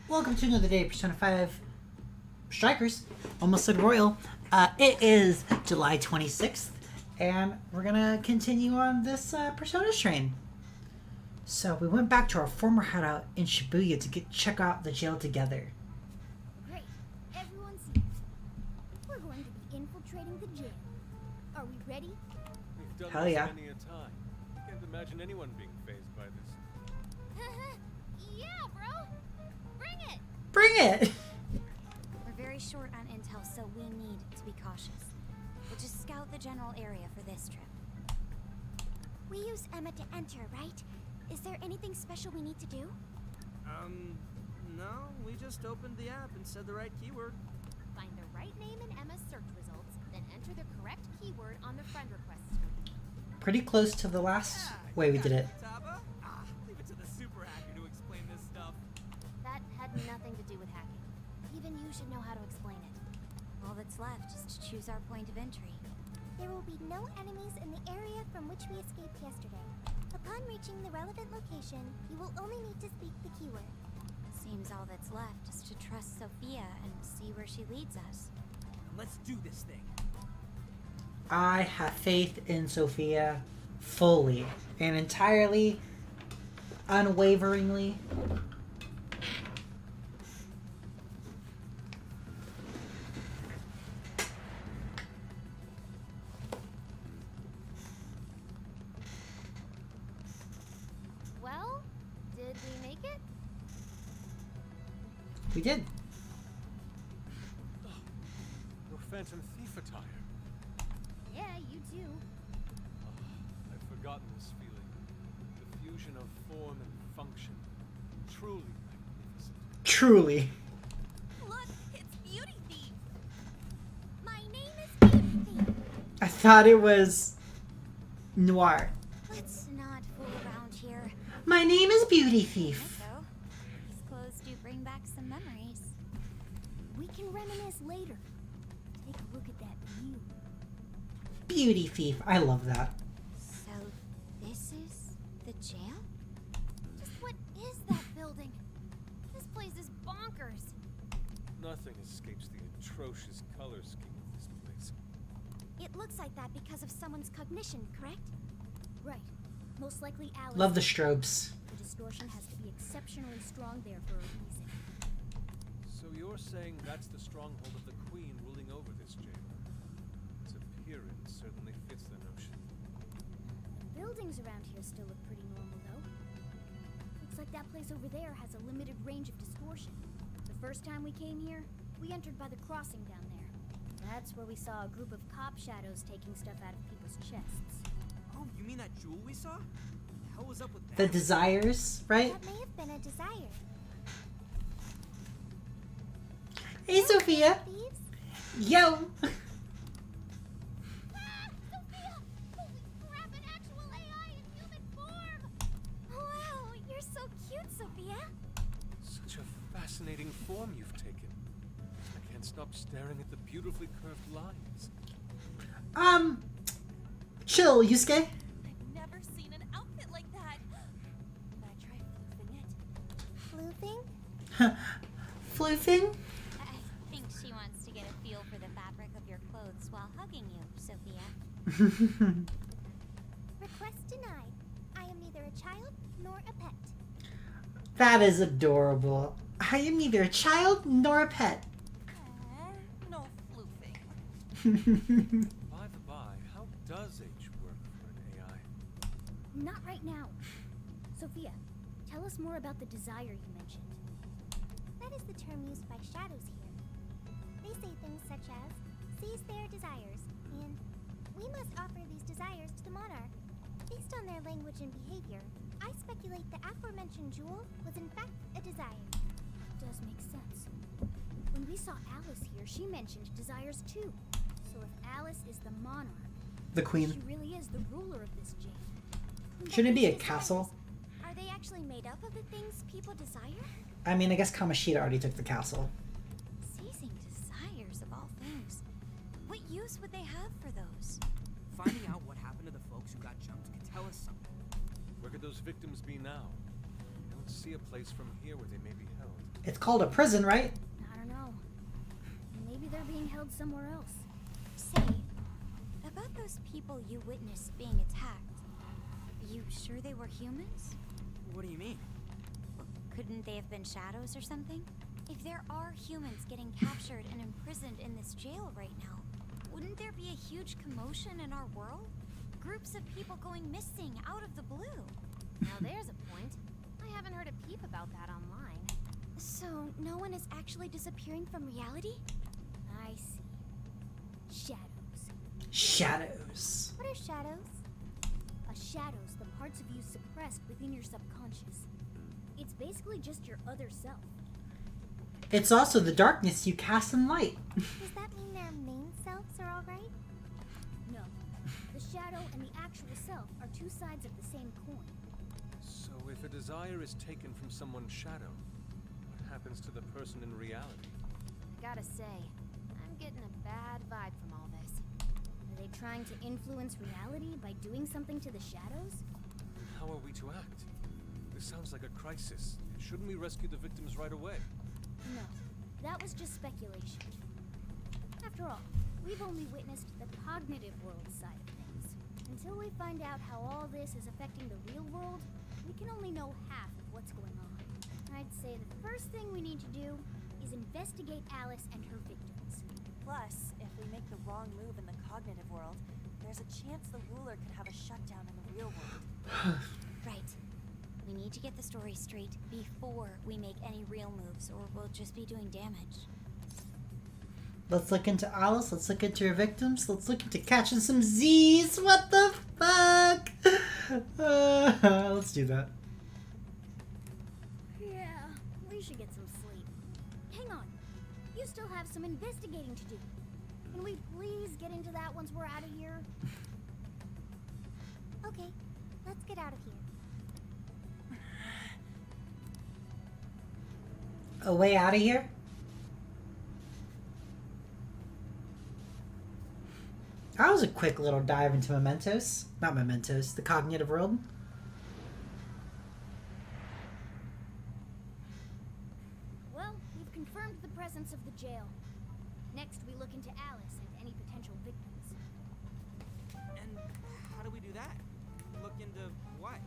Welcome to another day of Persona 5 Strikers. Almost said Royal. It is July 26th, and we're gonna continue on this Persona train. So we went back to our former hideout in Shibuya to check out the jail together. Great. Everyone's here. We're going to be infiltrating the jail. Are we ready? We've done Hell this yeah. many a time. Can't imagine anyone being fazed by this. Yeah, bro. Bring it. Bring it! We're very short on intel, so we need to be cautious. We'll just scout the general area for this trip. We use Emma to enter, right? Is there anything special we need to do? No, we just opened the app and said the right keyword. Find the right name in Emma's search results, then enter the correct keyword on the friend request screen. Pretty close to the last way we did it. Taba? Leave it to the super hacker to explain this stuff. That had nothing to do with hacking. Even you should know how to explain it. All that's left is to choose our point of entry. There will be no enemies in the area from which we escaped yesterday. Upon reaching the relevant location, you will only need to speak the keyword. Seems all that's left is to trust Sophia and see where she leads us. Let's do this thing. I have faith in Sophia fully and entirely, unwaveringly. Well, did we make it? We did. Your Phantom Thief attire. Yeah, you do. I've forgotten this feeling. The fusion of form and function. Truly magnificent. Truly. Look, it's Beauty Thief. My name is Beauty Thief. I thought it was Noir. Let's not fool around here. My name is Beauty Thief. So, these clothes do bring back some memories. We can reminisce later. Take a look at that view. Beauty Thief. I love that. So, this is the jail? Just what is that building? This place is bonkers. Nothing escapes the atrocious color scheme of this place. It looks like that because of someone's cognition, correct? Right. Most likely Alice. Love the strobes. The distortion has to be exceptionally strong there for a reason. So you're saying that's the stronghold of the Queen ruling over this jail? Its appearance certainly fits the notion. The buildings around here still look pretty normal, though. Looks like that place over there has a limited range of distortion. The first time we came here, we entered by the crossing down there. That's where we saw a group of cop shadows taking stuff out of people's chests. Oh, you mean that jewel we saw? What the hell was up with that? The desires, right? That may have been a desire. Hey, Sophia. Thieves? Yo. Sophia! Holy crap, an actual AI in human form! Wow, you're so cute, Sophia! Such a fascinating form you've taken. I can't stop staring at the beautifully curved lines. Chill, Yusuke. I've never seen an outfit like that. Can I try floofing it? Floofing? Floofing? I think she wants to get a feel for the fabric of your clothes while hugging you, Sophia. Request denied. I am neither a child nor a pet. That is adorable. I am neither a child nor a pet. No floofing. By the by, how does age work for an AI? Not right now. Sophia, tell us more about the desire you mentioned. That is the term used by shadows here. They say things such as, seize their desires, and we must offer these desires to the monarch. Based on their language and behavior, I speculate the aforementioned jewel was in fact a desire. Does make sense. When we saw Alice here, she mentioned desires too. So if Alice is the monarch, The queen. she really is the ruler of this jail. Shouldn't it be a But these castle? desires, are they actually made up of the things people desire? I mean, I guess Kamoshida already took the castle. Seizing desires of all things. What use would they have for those? Finding out what happened to the folks who got jumped could tell us something. Where could those victims be now? I don't see a place from here where they may be held. It's called a prison, right? I don't know. Maybe they're being held somewhere else. Say, about those people you witnessed being attacked, you sure they were humans? What do you mean? Couldn't they have been shadows or something? If there are humans getting captured and imprisoned in this jail right now, wouldn't there be a huge commotion in our world? Groups of people going missing out of the blue. Now there's a point. I haven't heard a peep about that online. So, no one is actually disappearing from reality? I see. Shadows. Shadows. What are shadows? A shadow's the parts of you suppressed within your subconscious. It's basically just your other self. It's also the darkness you cast in light. Does that mean their main selves are alright? No. The shadow and the actual self are two sides of the same coin. So if a desire is taken from someone's shadow, what happens to the person in reality? I gotta say, I'm getting a bad vibe from all this. Are they trying to influence reality by doing something to the shadows? How are we to act? This sounds like a crisis. Shouldn't we rescue the victims right away? No. That was just speculation. After all, we've only witnessed the cognitive world side of things. Until we find out how all this is affecting the real world, we can only know half of what's going on. I'd say the first thing we need to do is investigate Alice and her victims. Plus, if we make the wrong move in the cognitive world, there's a chance the ruler could have a shutdown in the real world. Right. We need to get the story straight before we make any real moves, or we'll just be doing damage. Let's look into Alice. Let's look into her victims. Let's look into catching some Z's. What the fuck? Let's do that. Yeah, we should get some sleep. Hang on. You still have some investigating to do. Can we please get into that once we're out of here? Okay, let's get out of here. A way out of here? That was a quick little dive into Mementos. Not Mementos, the cognitive world. Well, we've confirmed the presence of the jail. Next, we look into Alice and any potential victims. And how do we do that? Look into what?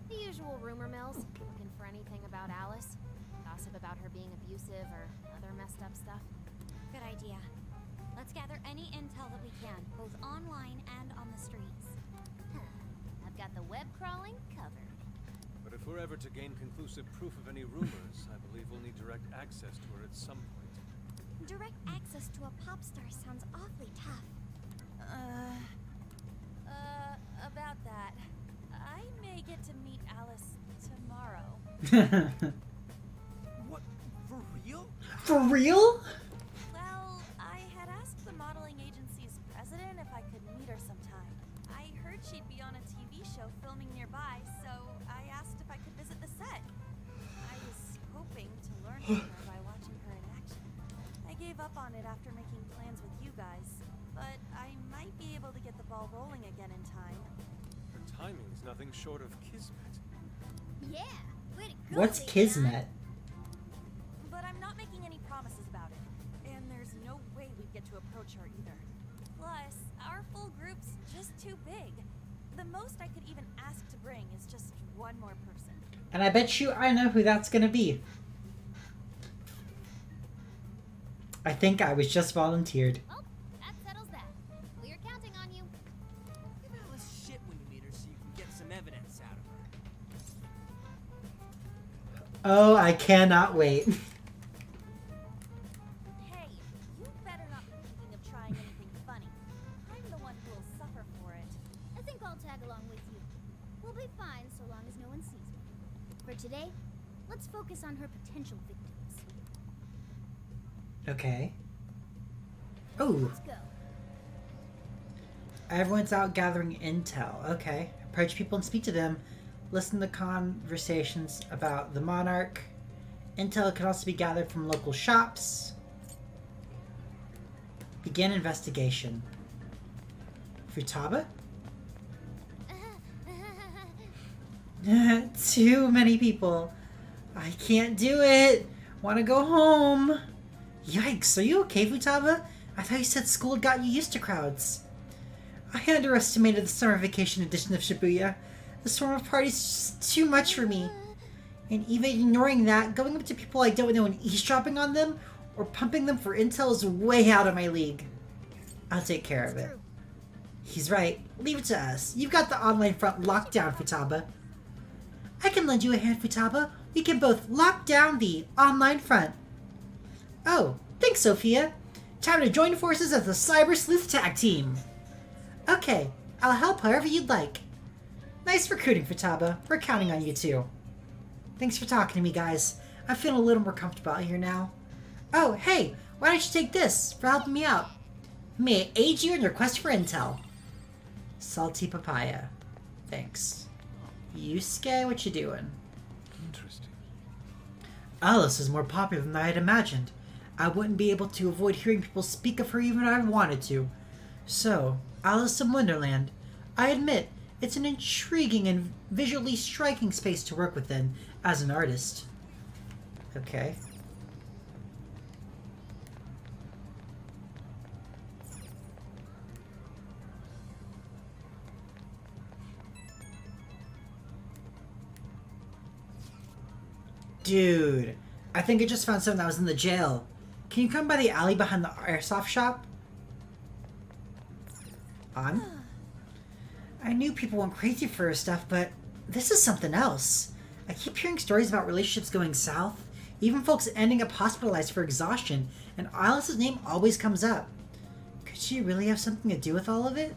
The usual rumor mills, looking for anything about Alice. Gossip about her being abusive or other messed up stuff. Good idea. Let's gather any intel that we can, both online and on the streets. I've got the web crawling covered. But if we're ever to gain conclusive proof of any rumors, I believe we'll need direct access to her at some point. Direct access to a pop star sounds awfully tough. About that. I may get to meet Alice tomorrow. What? For real? For real? Well, I had asked the modeling agency's president if I could meet her sometime. I heard she'd be on a TV show filming nearby, so I asked if I could visit the set. I was hoping to learn from her by watching her in action. I gave up on it after making plans with you guys, but I might be able to get the ball rolling again in time. Her timing is nothing short of kismet. Yeah, way to go, What's Lady Kismet? But I'm not making any promises about it, and there's no way we'd get to approach her either. Plus, our full group's just too big. The most I could even ask to bring is just one more person. And I bet you I know who that's gonna be. I think I was just volunteered. Well, that settles that. We're counting on you. Give Alice shit when you meet her so you can get some evidence out of her. Oh, I cannot wait. Hey, you better not be thinking of trying anything funny. I'm the one who will suffer for it. I think I'll tag along with you. We'll be fine so long as no one sees me. For today, let's focus on her potential victims. Okay. Oh, Let's go. everyone's out gathering intel. Okay. Approach people and speak to them. Listen to conversations about the monarch. Intel can also be gathered from local shops. Begin investigation. Futaba? Too many people. I can't do it. Want to go home. Yikes, are you okay, Futaba? I thought you said school had got you used to crowds. I underestimated the summer vacation edition of Shibuya. The swarm of parties is just too much for me. And even ignoring that, going up to people I don't know and eavesdropping on them, or pumping them for intel is way out of my league. I'll take care of it. He's right. Leave it to us. You've got the online front locked down, Futaba. I can lend you a hand, Futaba. We can both lock down the online front. Oh, thanks, Sophia. Time to join forces as the Cyber Sleuth Tag Team. Okay, I'll help however you'd like. Nice recruiting, Futaba. We're counting on you too. Thanks for talking to me, guys. I'm feeling a little more comfortable out here now. Oh, hey, why don't you take this for helping me out? May I aid you in your quest for intel? Salty papaya. Thanks. Yusuke, what you doing? Interesting. Alice is more popular than I had imagined. I wouldn't be able to avoid hearing people speak of her even if I wanted to. So, Alice in Wonderland. I admit, it's an intriguing and visually striking space to work within as an artist. Okay. Dude, I think I just found something that was in the jail. Can you come by the alley behind the airsoft shop? On? I knew people went crazy for her stuff, but this is something else. I keep hearing stories about relationships going south, even folks ending up hospitalized for exhaustion, and Alice's name always comes up. Could she really have something to do with all of it?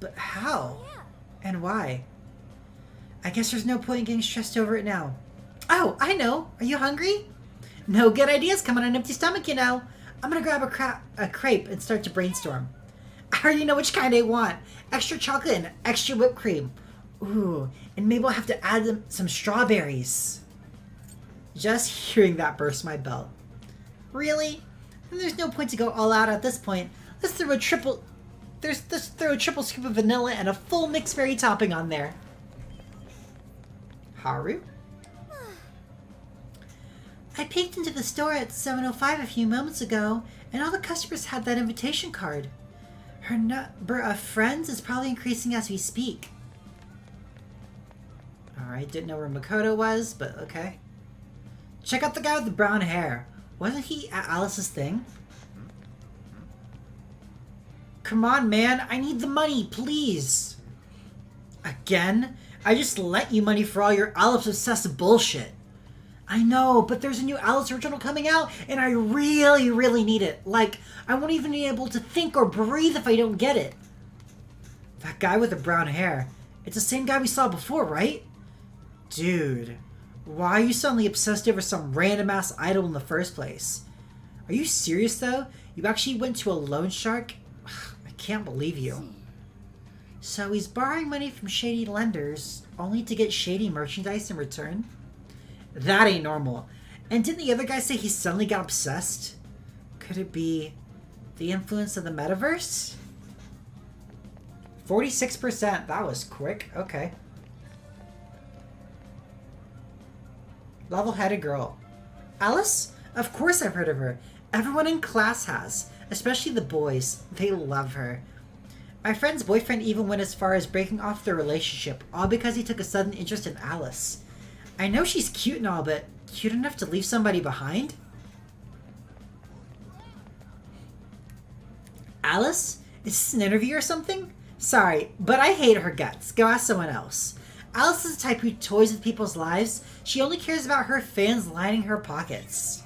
But how? And why? I guess there's no point in getting stressed over it now. Oh, I know. Are you hungry? No good ideas come on an empty stomach, you know. I'm gonna grab a crepe and start to brainstorm. I already know which kind I want. Extra chocolate and extra whipped cream. Ooh, and maybe I'll have to add some strawberries. Just hearing that burst my belt. Really? There's no point to go all out at this point. Let's throw a triple scoop of vanilla and a full mixed berry topping on there. Haru? I peeked into the store at 7:05 a few moments ago, and all the customers had that invitation card. Her number of friends is probably increasing as we speak. Alright, didn't know where Makoto was, but okay. Check out the guy with the brown hair. Wasn't he at Alice's thing? Come on, man. I need the money, please. Again? I just lent you money for all your Alice-obsessed bullshit. I know, but there's a new Alice original coming out, and I really, really need it. Like, I won't even be able to think or breathe if I don't get it. That guy with the brown hair. It's the same guy we saw before, right? Dude, why are you suddenly obsessed over some random-ass idol in the first place? Are you serious, though? You actually went to a loan shark? I can't believe you. So he's borrowing money from shady lenders, only to get shady merchandise in return? That ain't normal. And didn't the other guy say he suddenly got obsessed? Could it be the influence of the metaverse? 46%. That was quick. Okay. Level-headed girl. Alice? Of course I've heard of her. Everyone in class has. Especially the boys. They love her. My friend's boyfriend even went as far as breaking off their relationship, all because he took a sudden interest in Alice. I know she's cute and all, but cute enough to leave somebody behind? Alice? Is this an interview or something? Sorry, but I hate her guts. Go ask someone else. Alice is the type who toys with people's lives. She only cares about her fans lining her pockets.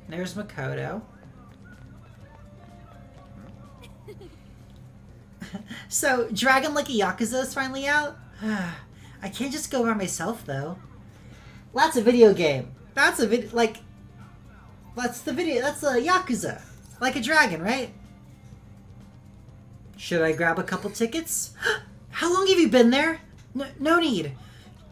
There's Makoto. So, Dragon Like a Yakuza is finally out? I can't just go by myself, though. That's a video game. That's a video, like... That's the video, that's a Yakuza. Like a dragon, right? Should I grab a couple tickets? How long have you been there? No need.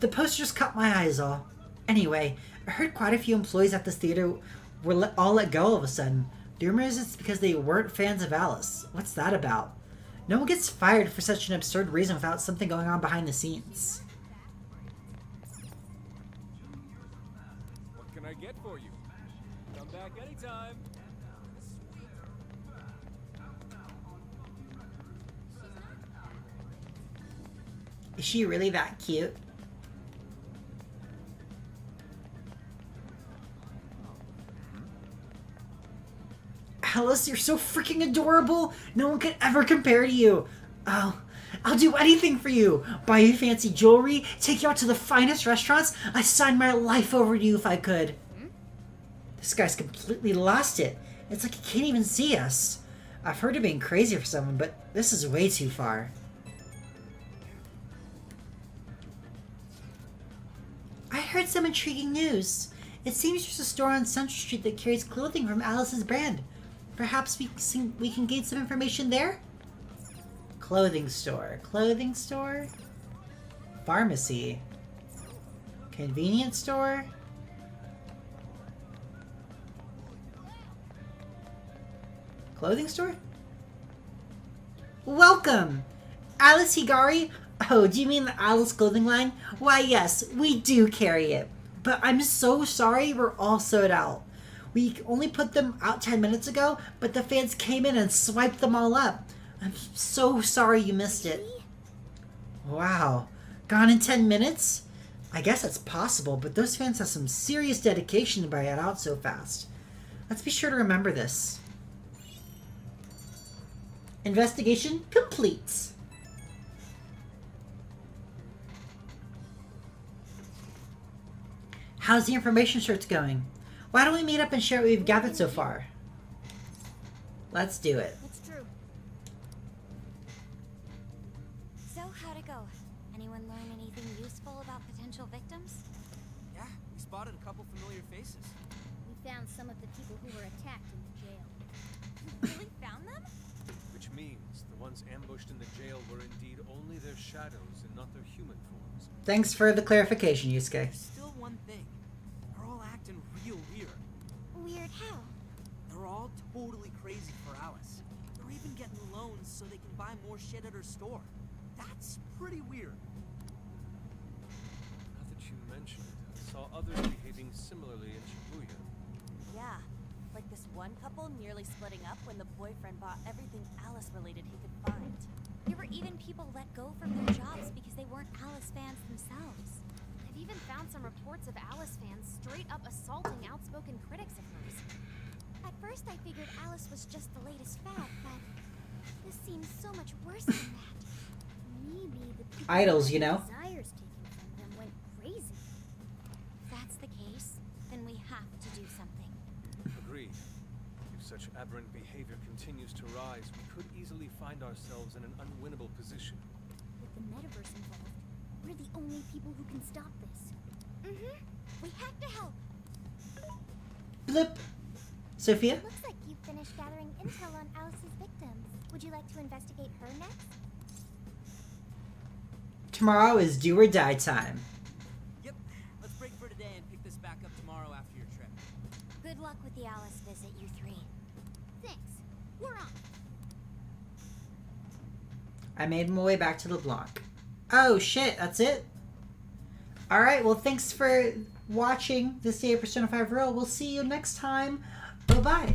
The poster just caught my eyes all. Anyway, I heard quite a few employees at this theater were all let go all of a sudden. The rumor is it's because they weren't fans of Alice. What's that about? No one gets fired for such an absurd reason without something going on behind the scenes. I get for you. Come back anytime. Is she really that cute? Alice, you're so freaking adorable. No one could ever compare to you. Oh, I'll do anything for you. Buy you fancy jewelry, take you out to the finest restaurants. I'd sign my life over to you if I could. This guy's completely lost it. It's like he can't even see us. I've heard of being crazy for someone, but this is way too far. I heard some intriguing news. It seems there's a store on Central Street that carries clothing from Alice's brand. Perhaps we can gain some information there? Clothing store. Clothing store? Pharmacy. Convenience store? Clothing store? Welcome! Alice Higari? Oh, do you mean the Alice clothing line? Why, yes, we do carry it. But I'm so sorry we're all sold out. We only put them out 10 minutes ago, but the fans came in and swiped them all up. I'm so sorry you missed it. Wow. Gone in 10 minutes? I guess that's possible, but those fans have some serious dedication to buy it out so fast. Let's be sure to remember this. Investigation complete. How's the information search going? Why don't we meet up and share what we've gathered so far? Let's do it. It's true. So, how'd it go? Anyone learn anything useful about potential victims? Yeah, we spotted a couple familiar faces. We found some of the people who were attacked in the jail. You really found them? Which means the ones ambushed in the jail were indeed only their shadows and not their human forms. Thanks for the clarification, Yusuke. There's still one thing. They're all acting real weird. Weird how? They're all totally crazy for Alice. They're even getting loans so they can buy more shit at her store. That's pretty weird. Now that you mention it, I saw others behaving similarly in Shibuya. Yeah. Like this one couple nearly splitting up when the boyfriend bought everything Alice related he could find. There were even people let go from their jobs because they weren't Alice fans themselves. I've even found some reports of Alice fans straight up assaulting outspoken critics of hers. At first I figured Alice was just the latest fad, but this seems so much worse than that. Maybe the people Idols, who you know? had desires taken from them went crazy. If that's the case, then we have to do something. Agreed. If such aberrant behavior continues to rise, we could easily find ourselves in an unwinnable position. With the metaverse involved, we're the only people who can stop this. Mm-hmm. We have to help. Blip. Sophia? Looks like you've finished gathering intel on Alice's victims. Would you like to investigate her next? Tomorrow is do or die time. Yep. Let's break for today and pick this back up tomorrow after your trip. Good luck with the Alice visit, you three. Thanks. We're on. I made my way back to the block. Oh shit, that's it? Alright, well thanks for watching this day of Persona 5 Royal. We'll see you next time. Bye-bye.